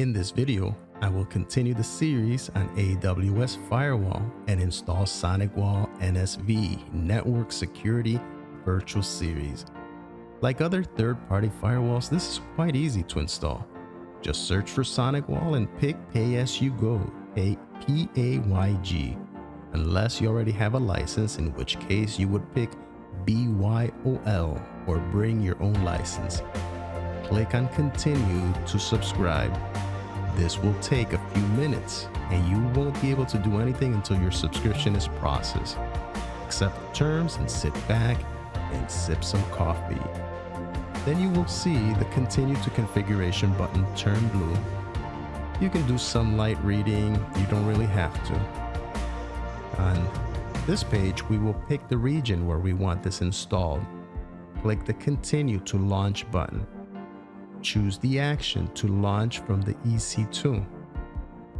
In this video, I will continue the series on AWS Firewall and install SONICWALL NSV Network Security Virtual Series. Like other third-party firewalls, this is quite easy to install. Just search for SONICWALL and pick Pay-As-You-Go, P-A-Y-G, unless you already have a license, in which case you would pick BYOL or bring your own license. Click on Continue to subscribe. This will take a few minutes and you won't be able to do anything until your subscription is processed. Accept the terms and sit back and sip some coffee. Then you will see the Continue to Configuration button turn blue. You can do some light reading, you don't really have to. On this page, we will pick the region where we want this installed. Click the Continue to Launch button. Choose the action to launch from the EC2.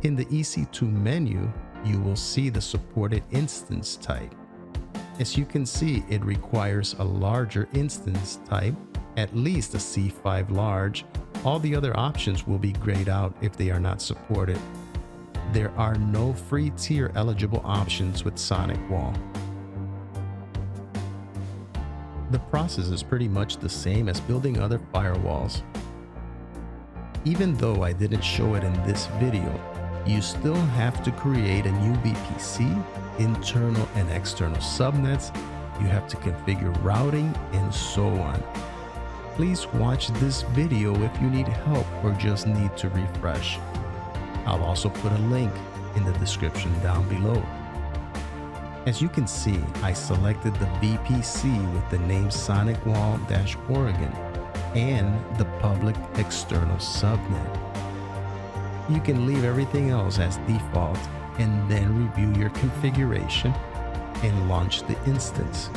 In the EC2 menu, you will see the supported instance type. As you can see, it requires a larger instance type, at least a C5 large. All the other options will be grayed out if they are not supported. There are no free tier eligible options with SONICWALL. The process is pretty much the same as building other firewalls. Even though I didn't show it in this video, you still have to create a new VPC, internal and external subnets, you have to configure routing, and so on. Please watch this video if you need help or just need to refresh. I'll also put a link in the description down below. As you can see, I selected the VPC with the name SONICWALL-Oregon and the public external subnet. You can leave everything else as default and then review your configuration and launch the instance.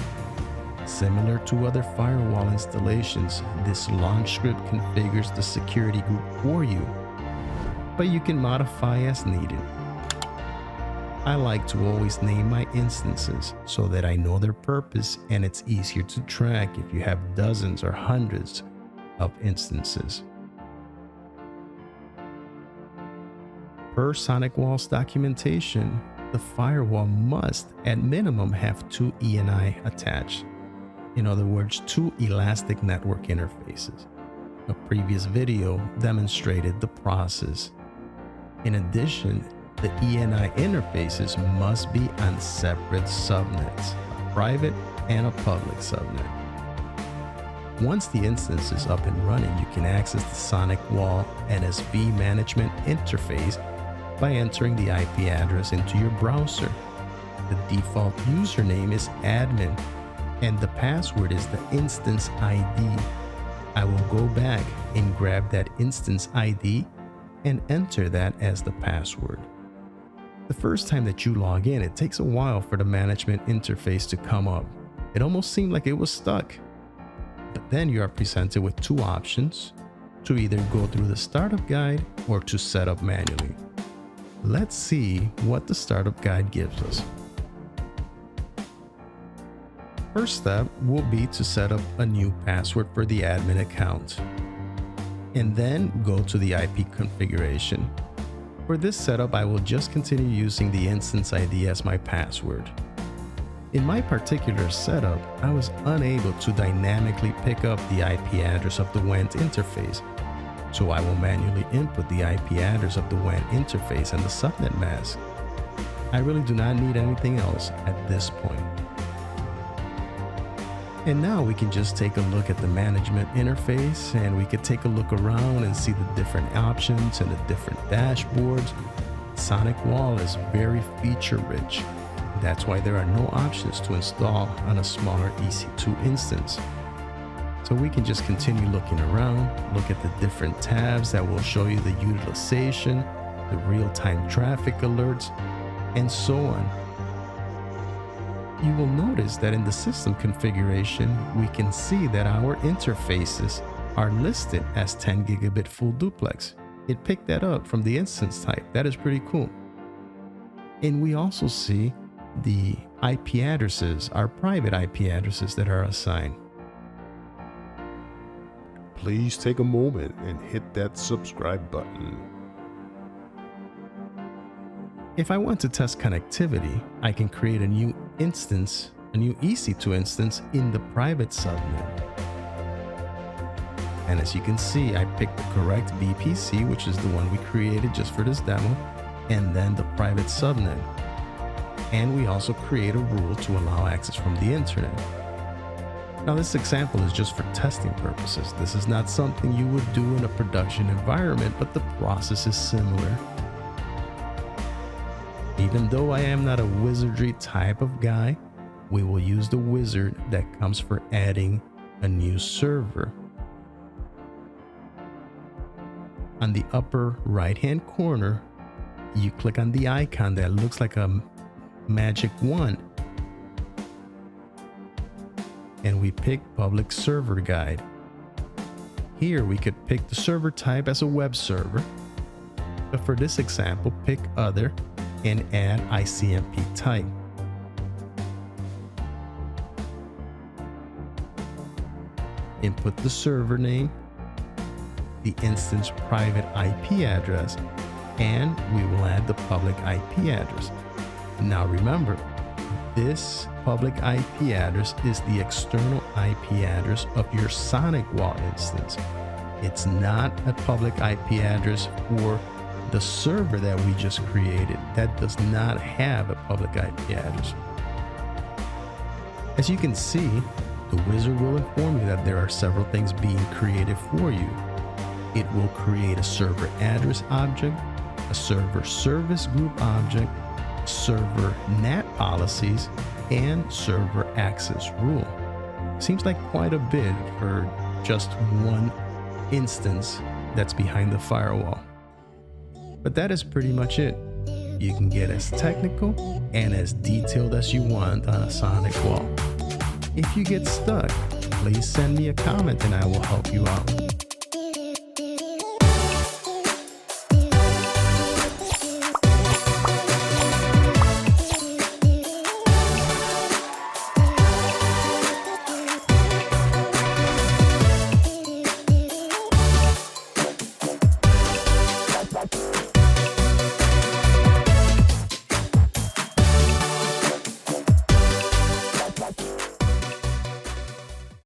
Similar to other firewall installations, this launch script configures the security group for you, but you can modify as needed. I like to always name my instances so that I know their purpose and it's easier to track if you have dozens or hundreds of instances. Per SONICWALL's documentation, the firewall must at minimum have 2 ENI attached. In other words, 2 elastic network interfaces. A previous video demonstrated the process. In addition, the ENI interfaces must be on separate subnets, a private and a public subnet. Once the instance is up and running, you can access the SONICWALL NSV management interface by entering the IP address into your browser. The default username is admin and the password is the instance ID. I will go back and grab that instance ID and enter that as the password. The first time that you log in, it takes a while for the management interface to come up. It almost seemed like it was stuck. But then you are presented with 2 options, to either go through the startup guide or to set up manually. Let's see what the startup guide gives us. First step will be to set up a new password for the admin account, and then go to the IP configuration. For this setup, I will just continue using the instance ID as my password. In my particular setup, I was unable to dynamically pick up the IP address of the WAN interface, so I will manually input the IP address of the WAN interface and the subnet mask. I really do not need anything else at this point. And now we can just take a look at the management interface, and we could take a look around and see the different options and the different dashboards. SONICWALL is very feature rich. That's why there are no options to install on a smaller EC2 instance. So we can just continue looking around, look at the different tabs that will show you the utilization, the real-time traffic alerts, and so on. You will notice that in the system configuration, we can see that our interfaces are listed as 10 gigabit full duplex. It picked that up from the instance type. That is pretty cool. And we also see the IP addresses, our private IP addresses that are assigned. Please take a moment and hit that subscribe button. If I want to test connectivity, I can create a new instance, a new EC2 instance in the private subnet. And as you can see, I picked the correct VPC, which is the one we created just for this demo, and then the private subnet. And we also create a rule to allow access from the internet. Now this example is just for testing purposes. This is not something you would do in a production environment, but the process is similar. Even though I am not a wizardry type of guy, we will use the wizard that comes for adding a new server. On the upper right hand corner, you click on the icon that looks like a magic wand, and we pick public server guide. Here we could pick the server type as a web server, but for this example, pick other and add ICMP type. Input the server name, the instance private IP address, and we will add the public IP address. Now remember, this public IP address is the external IP address of your SONICWALL instance. It's not a public IP address for the server that we just created. That does not have a public IP address. As you can see, the wizard will inform you that there are several things being created for you. It will create a server address object, a server service group object, server NAT policies, and server access rule. Seems like quite a bit for just one instance that's behind the firewall. But that is pretty much it. You can get as technical and as detailed as you want on a SONICWALL. If you get stuck, please send me a comment and I will help you out.